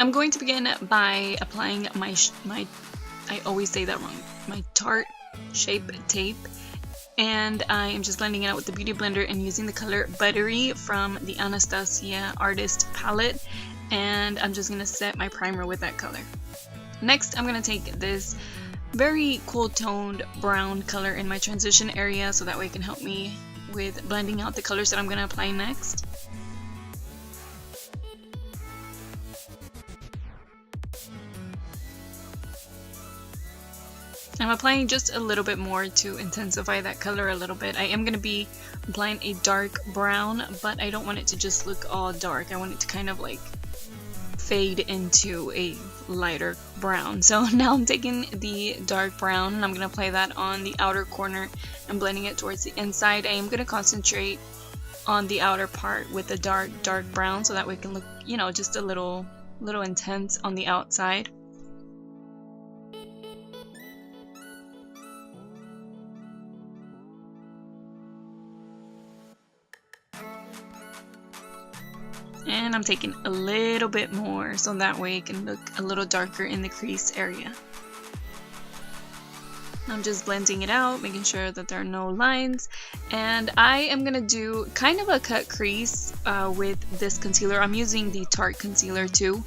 I'm going to begin by applying my I always say that wrong, my Tarte Shape Tape. And I am just blending it out with the Beauty Blender and using the color Buttery from the Anastasia Artist Palette. And I'm just going to set my primer with that color. Next, I'm going to take this very cool toned brown color in my transition area so that way it can help me with blending out the colors that I'm going to apply next. I'm applying just a little bit more to intensify that color a little bit. I am going to be applying a dark brown, but I don't want it to just look all dark. I want it to kind of like fade into a lighter brown. So now I'm taking the dark brown and I'm going to apply that on the outer corner and blending it towards the inside. I am going to concentrate on the outer part with the dark brown so that way it can look, you know, just a little intense on the outside. And I'm taking a little bit more so that way it can look a little darker in the crease area. I'm just blending it out, making sure that there are no lines. And I am going to do kind of a cut crease with this concealer. I'm using the Tarte concealer too.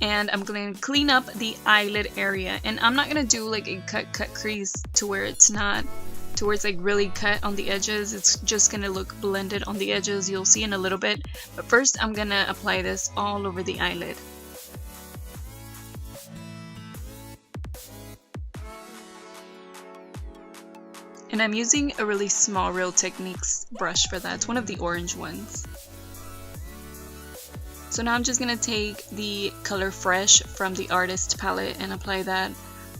And I'm going to clean up the eyelid area. And I'm not going to do like a cut crease to where it's not, to where it's like really cut on the edges. It's just going to look blended on the edges. You'll see in a little bit. But first I'm going to apply this all over the eyelid. And I'm using a really small Real Techniques brush for that. It's one of the orange ones. So now I'm just going to take the color Fresh from the Artist Palette and apply that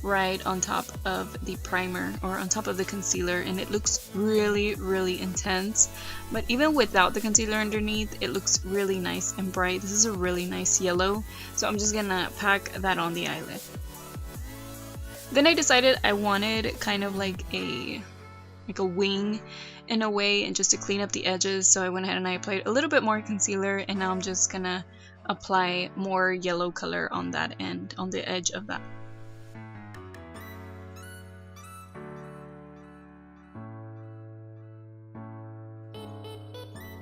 right on top of the primer or on top of the concealer, and it looks really intense. But even without the concealer underneath, it looks really nice and bright. This is a really nice yellow, so I'm just gonna pack that on the eyelid. Then I decided I wanted kind of like a wing in a way, and just to clean up the edges, so I went ahead and I applied a little bit more concealer, and now I'm just gonna apply more yellow color on that end, on the edge of that.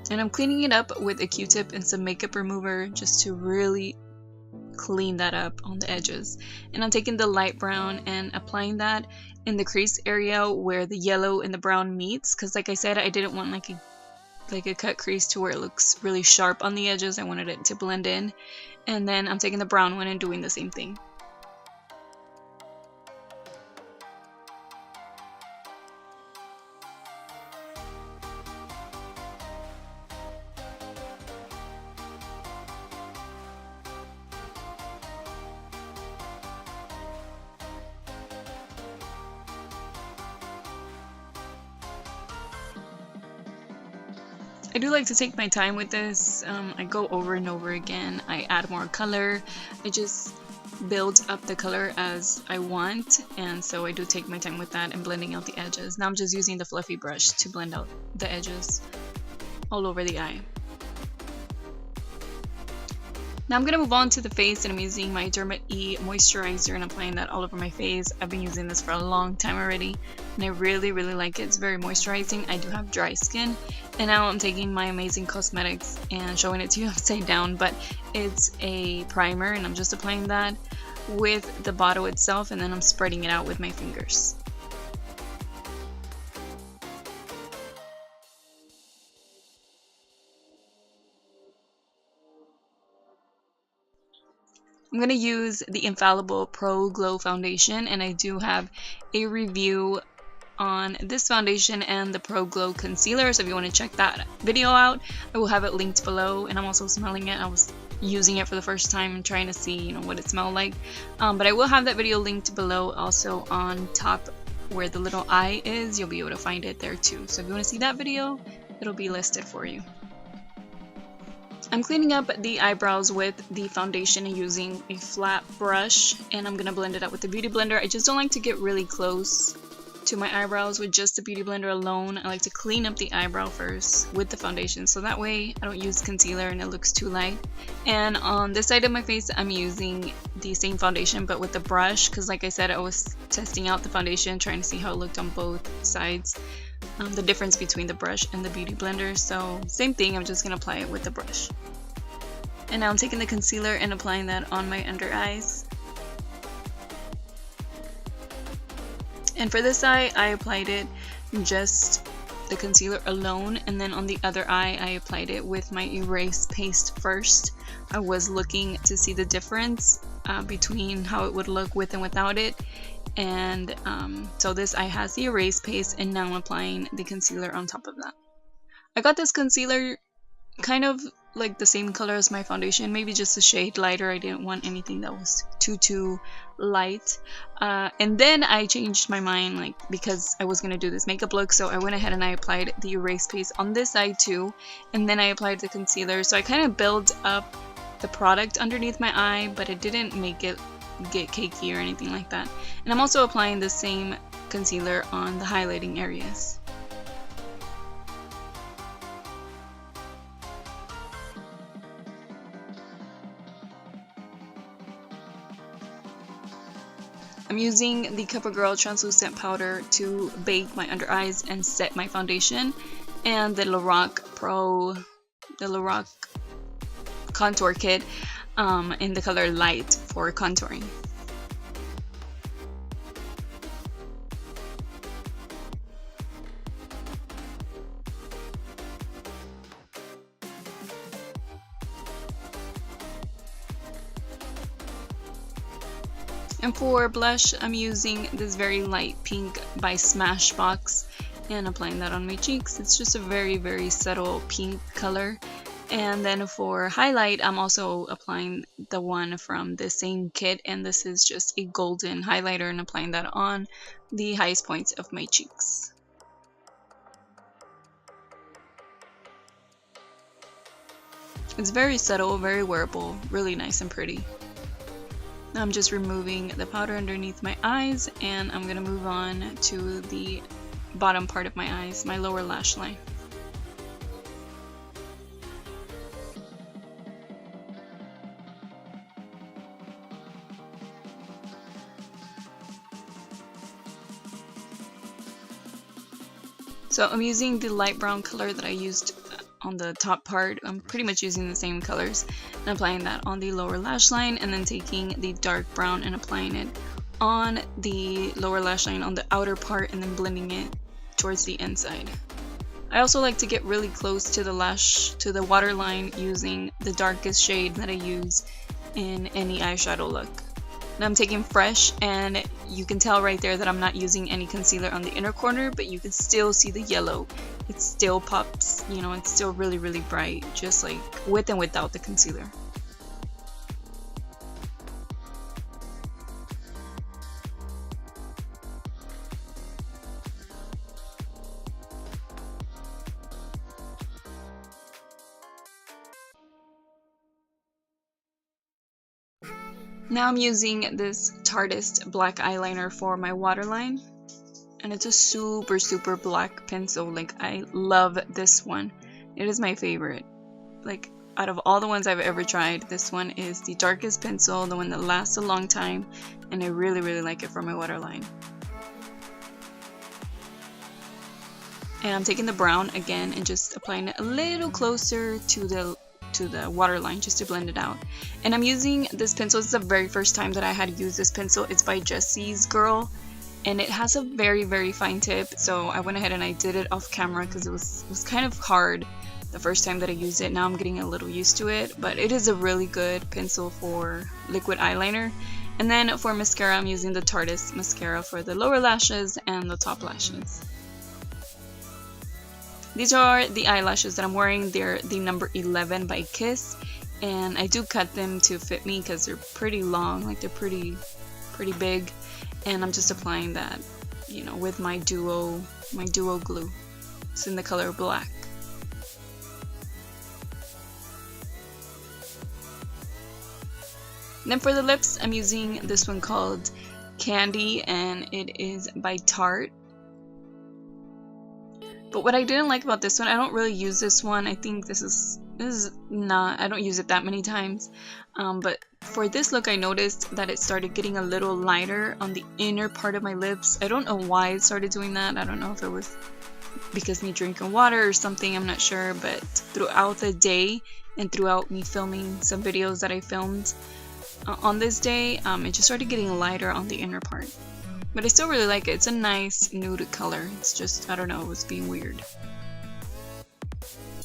And I'm cleaning it up with a Q-tip and some makeup remover just to really clean that up on the edges. And I'm taking the light brown and applying that in the crease area where the yellow and the brown meets, because like I said, I didn't want like a cut crease to where it looks really sharp on the edges. I wanted it to blend in. And then I'm taking the brown one and doing the same thing. I do like to take my time with this. I go over and over again. I add more color. I just build up the color as I want, and so I do take my time with that and blending out the edges. Now I'm just using the fluffy brush to blend out the edges all over the eye. Now I'm going to move on to the face, and I'm using my Derma E moisturizer and applying that all over my face. I've been using this for a long time already, and I really like it. It's very moisturizing. I do have dry skin, and now I'm taking my Amazing Cosmetics and showing it to you upside down, but it's a primer, and I'm just applying that with the bottle itself, and then I'm spreading it out with my fingers. I'm going to use the Infallible Pro Glow Foundation, and I do have a review on this foundation and the Pro Glow Concealer, so if you want to check that video out, I will have it linked below. And I'm also smelling it. I was using it for the first time and trying to see, you know, what it smelled like. But I will have that video linked below. Also on top where the little eye is, you'll be able to find it there too. So if you want to see that video, it'll be listed for you. I'm cleaning up the eyebrows with the foundation using a flat brush, and I'm going to blend it out with the Beauty Blender. I just don't like to get really close to my eyebrows with just the Beauty Blender alone. I like to clean up the eyebrow first with the foundation, so that way I don't use concealer and it looks too light. And on this side of my face, I'm using the same foundation but with the brush, because like I said, I was testing out the foundation, trying to see how it looked on both sides, the difference between the brush and the Beauty Blender. So same thing, I'm just going to apply it with the brush. And now I'm taking the concealer and applying that on my under eyes. And for this eye, I applied it just the concealer alone, and then on the other eye, I applied it with my erase paste first. I was looking to see the difference between how it would look with and without it. And so this eye has the erase paste, and now I'm applying the concealer on top of that. I got this concealer kind of like the same color as my foundation, maybe just a shade lighter. I didn't want anything that was too light. And then I changed my mind, like, because I was gonna do this makeup look, so I went ahead and I applied the erase paste on this side too, and then I applied the concealer. So I kind of built up the product underneath my eye, but it didn't make it get cakey or anything like that. And I'm also applying the same concealer on the highlighting areas. I'm using the CoverGirl translucent powder to bake my under eyes and set my foundation, and the Lorac contour kit in the color light for contouring. And for blush, I'm using this very light pink by Smashbox and applying that on my cheeks. It's just a very subtle pink color. And then for highlight, I'm also applying the one from the same kit, and this is just a golden highlighter, and applying that on the highest points of my cheeks. It's very subtle, very wearable, really nice and pretty. Now I'm just removing the powder underneath my eyes, and I'm going to move on to the bottom part of my eyes, my lower lash line. So I'm using the light brown color that I used on the top part. I'm pretty much using the same colors and applying that on the lower lash line, and then taking the dark brown and applying it on the lower lash line on the outer part, and then blending it towards the inside. I also like to get really close to the waterline using the darkest shade that I use in any eyeshadow look. Now I'm taking Fresh, and you can tell right there that I'm not using any concealer on the inner corner, but you can still see the yellow. It still pops, you know, it's still really bright, just like with and without the concealer. Now I'm using this Artist black eyeliner for my waterline, and it's a super black pencil. Like, I love this one. It is my favorite. Like, out of all the ones I've ever tried, this one is the darkest pencil, the one that lasts a long time, and I really like it for my waterline. And I'm taking the brown again and just applying it a little closer to the waterline, just to blend it out. And I'm using this pencil. This is the very first time that I had used this pencil. It's by Jessie's Girl, and it has a very fine tip, so I went ahead and I did it off camera because it was kind of hard the first time that I used it. Now I'm getting a little used to it, but it is a really good pencil for liquid eyeliner. And then for mascara, I'm using the Artist mascara for the lower lashes and the top lashes. These are the eyelashes that I'm wearing. They're the number 11 by Kiss, and I do cut them to fit me because they're pretty long, like they're pretty big, and I'm just applying that, you know, with my duo glue. It's in the color black. And then for the lips, I'm using this one called Candy, and it is by Tarte. But what I didn't like about this one, I don't really use this one. I think this is not, I don't use it that many times. But for this look, I noticed that it started getting a little lighter on the inner part of my lips. I don't know why it started doing that. I don't know if it was because me drinking water or something, I'm not sure. But throughout the day and throughout me filming some videos that I filmed on this day, it just started getting lighter on the inner part. But I still really like it. It's a nice nude color. It's just, I don't know, it was being weird.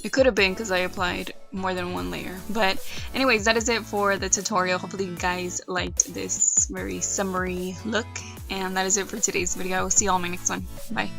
It could have been because I applied more than one layer. But anyways, that is it for the tutorial. Hopefully you guys liked this very summery look. And that is it for today's video. I will see you all in my next one. Bye.